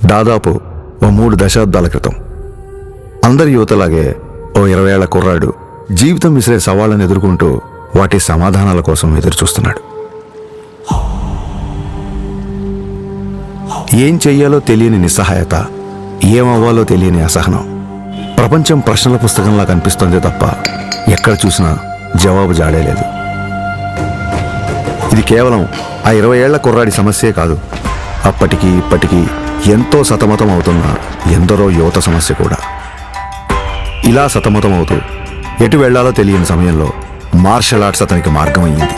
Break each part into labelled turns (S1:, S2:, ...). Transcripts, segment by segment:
S1: దాదాపు ఓ 3 దశాబ్దాల క్రితం అందరి యువతలాగే ఓ 20 ఏళ్ల కుర్రాడు జీవితం విసిరే సవాళ్ళను ఎదుర్కొంటూ వాటి సమాధానాల కోసం ఎదురుచూస్తున్నాడు. ఏం చెయ్యాలో తెలియని నిస్సహాయత, ఏమవ్వాలో తెలియని అసహనం. ప్రపంచం ప్రశ్నల పుస్తకంలా కనిపిస్తోంది తప్ప ఎక్కడ చూసినా జవాబు జాడేలేదు. ఇది కేవలం ఆ 20 ఏళ్ల కుర్రాడి సమస్యే కాదు, అప్పటికి ఇప్పటికీ ఎంతో సతమతం అవుతున్న ఎందరో యువత సమస్య కూడా. ఇలా సతమతం అవుతూ ఎటు వెళ్లాలో తెలియని సమయంలో మార్షల్ ఆర్ట్స్ అతనికి మార్గం అయ్యింది.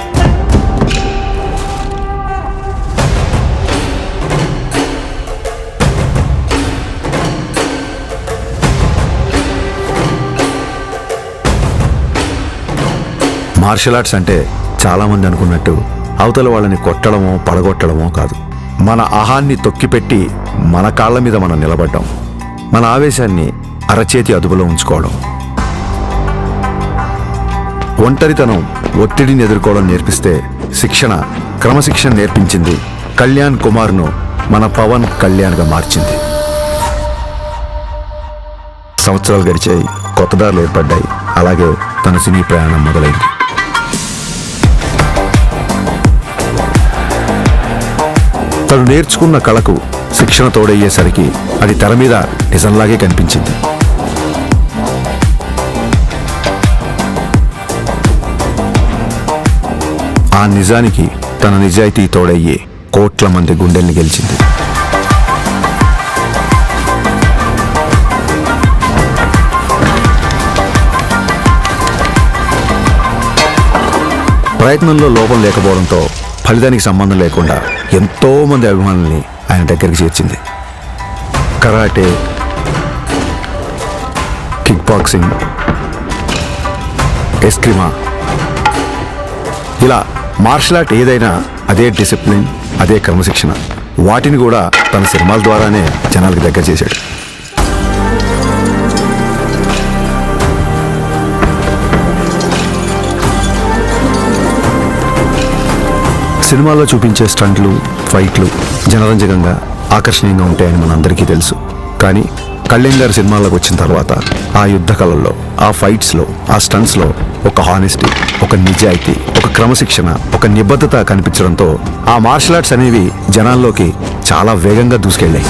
S1: మార్షల్ ఆర్ట్స్ అంటే చాలామంది అనుకున్నట్టు అవతల వాళ్ళని కొట్టడమో పడగొట్టడమో కాదు. మన అహాన్ని తొక్కిపెట్టి మన కాళ్ళ మీద మనం నిలబడ్డాం, మన ఆవేశాన్ని అరచేతి అదుపులో ఉంచుకోవడం. ఒంటరితనం, ఒత్తిడిని ఎదుర్కోవడం నేర్పిస్తే శిక్షణ, క్రమశిక్షణ నేర్పించింది కళ్యాణ్ కుమార్ను మన పవన్ కళ్యాణ్గా మార్చింది. సంవత్సరాలు గడిచాయి, కొత్త దారులు ఏర్పడ్డాయి. అలాగే తన సినీ ప్రయాణం మొదలైంది. తను నేర్చుకున్న కళకు శిక్షణ తోడయ్యేసరికి అది తెర మీద నిజంలాగే కనిపించింది. ఆ నిజానికి తన నిజాయితీ తోడయ్యే కోట్ల మంది గుండెల్ని గెలిచింది. ప్రయత్నంలో లోపం లేకపోవడంతో ఫలితానికి సంబంధం లేకుండా ఎంతో మంది అభిమానుల్ని ఆయన దగ్గరికి చేర్చింది. కరాటే, కిక్ బాక్సింగ్, ఎస్క్రిమా, ఇలా మార్షల్ ఆర్ట్ ఏదైనా అదే డిసిప్లిన్, అదే క్రమశిక్షణ. వాటిని కూడా తన సినిమాల ద్వారానే జనాలకు దగ్గర చేశాడు. సినిమాల్లో చూపించే స్టంట్లు, ఫైట్లు జనరంజకంగా, ఆకర్షణీయంగా ఉంటాయని మనందరికీ తెలుసు. కానీ కళ్యాణ్ గారి సినిమాల్లోకి వచ్చిన తర్వాత ఆ యుద్ధ కళల్లో, ఆ ఫైట్స్లో, ఆ స్టంట్స్లో ఒక హానెస్టీ, ఒక నిజాయితీ, ఒక క్రమశిక్షణ, ఒక నిబద్ధత కనిపించడంతో ఆ మార్షల్ ఆర్ట్స్ అనేవి జనాల్లోకి చాలా వేగంగా దూసుకెళ్ళాయి.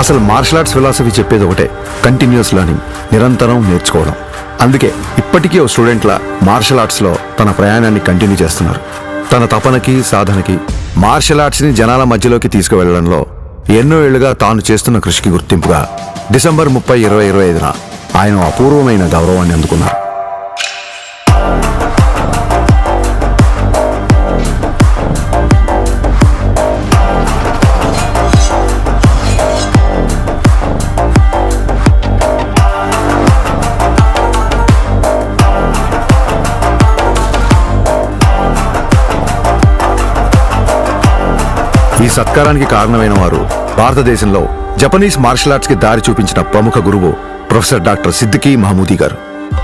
S1: అసలు మార్షల్ ఆర్ట్స్ ఫిలాసఫీ చెప్పేది ఒకటే, కంటిన్యూస్ లెర్నింగ్, నిరంతరం నేర్చుకోవడం. అందుకే ఇప్పటికీ ఓ స్టూడెంట్లా మార్షల్ ఆర్ట్స్లో తన ప్రయాణాన్ని కంటిన్యూ చేస్తున్నారు. తన తపనకి, సాధనకి, మార్షల్ ఆర్ట్స్ని జనాల మధ్యలోకి తీసుకువెళ్లడంలో ఎన్నో ఏళ్లుగా తాను చేస్తున్న కృషికి గుర్తింపుగా డిసెంబర్ 30, 2025న ఆయన అపూర్వమైన గౌరవాన్ని అందుకున్నారు. ఈ సత్కారానికి కారణమైన వారు భారతదేశంలో జపనీస్ మార్షల్ ఆర్ట్స్ కి దారి చూపించిన ప్రముఖ గురువు ప్రొఫెసర్ డాక్టర్ సిద్దికీ మహమూదీ గారు.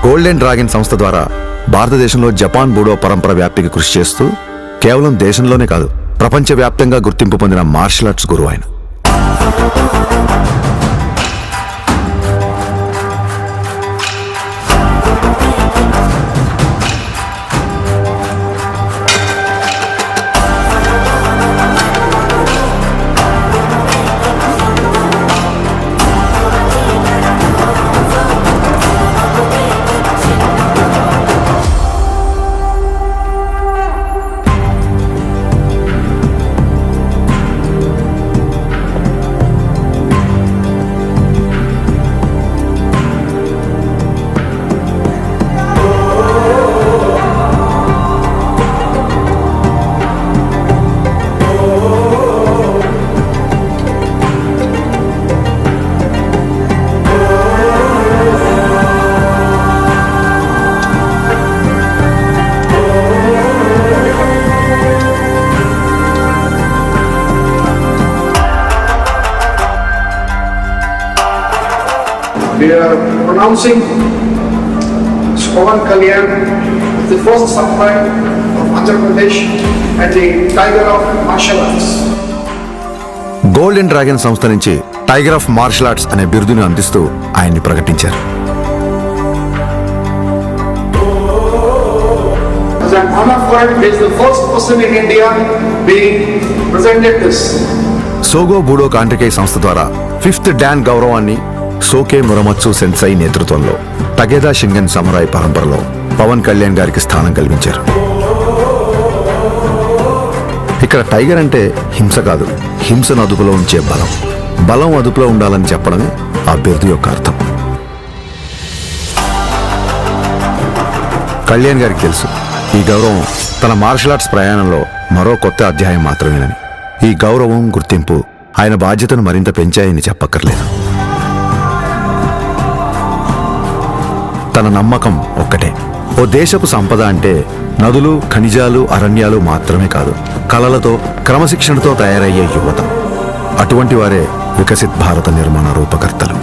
S1: గోల్డెన్ డ్రాగన్ సంస్థ ద్వారా భారతదేశంలో జపాన్ బూడో పరంపర వ్యాప్తికి కృషి చేస్తూ కేవలం దేశంలోనే కాదు, ప్రపంచవ్యాప్తంగా గుర్తింపు పొందిన మార్షల్ ఆర్ట్స్ గురువు ఆయన.
S2: We are pronouncing Pawan Kalyan, the first samurai of Andhra Pradesh and the Tiger of Martial Arts.
S1: Golden dragon సంస్థ నుంచి టైగర్ ఆఫ్ మార్షల్ ఆర్ట్స్ అనే బిరుదును అందిస్తూ ఆయన్ని ప్రకటించారు.
S2: As an honor for it, he is the first person in India being presented this.
S1: సోగో బూడో కాంటికే సంస్థ ద్వారా 5th don గౌరవాన్ని సోకే మురమత్సు సెన్సై నేతృత్వంలో టగేదా షింగన్ సమురాయ్ పరంపరలో పవన్ కళ్యాణ్ గారికి స్థానం కల్పించారు. ఇక్కడ టైగర్ అంటే హింస కాదు, హింసను అదుపులో ఉంచే బలం. బలం అదుపులో ఉండాలని చెప్పడమే ఆ బిరుదు యొక్క అర్థం. కళ్యాణ్ గారికి తెలుసు ఈ గౌరవం తన మార్షల్ ఆర్ట్స్ ప్రయాణంలో మరో కొత్త అధ్యాయం మాత్రమేనని. ఈ గౌరవం, గుర్తింపు ఆయన బాధ్యతను మరింత పెంచాయని చెప్పక్కర్లేదు. తన నమ్మకం ఒక్కటే, ఓ దేశపు సంపద అంటే నదులు, ఖనిజాలు, అరణ్యాలు మాత్రమే కాదు, కళలతో, క్రమశిక్షణతో తయారయ్యే యువత. అటువంటి వారే వికసిత్ భారత నిర్మాణ రూపకర్తలు.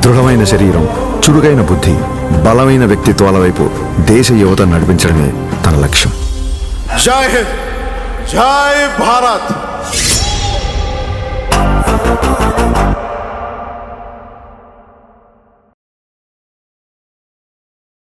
S1: దృఢమైన శరీరం, చురుకైన బుద్ధి, బలమైన వ్యక్తిత్వాల వైపు దేశ యువత నడిపించడమే తన లక్ష్యం.
S3: జై హింద్, జై భారత్.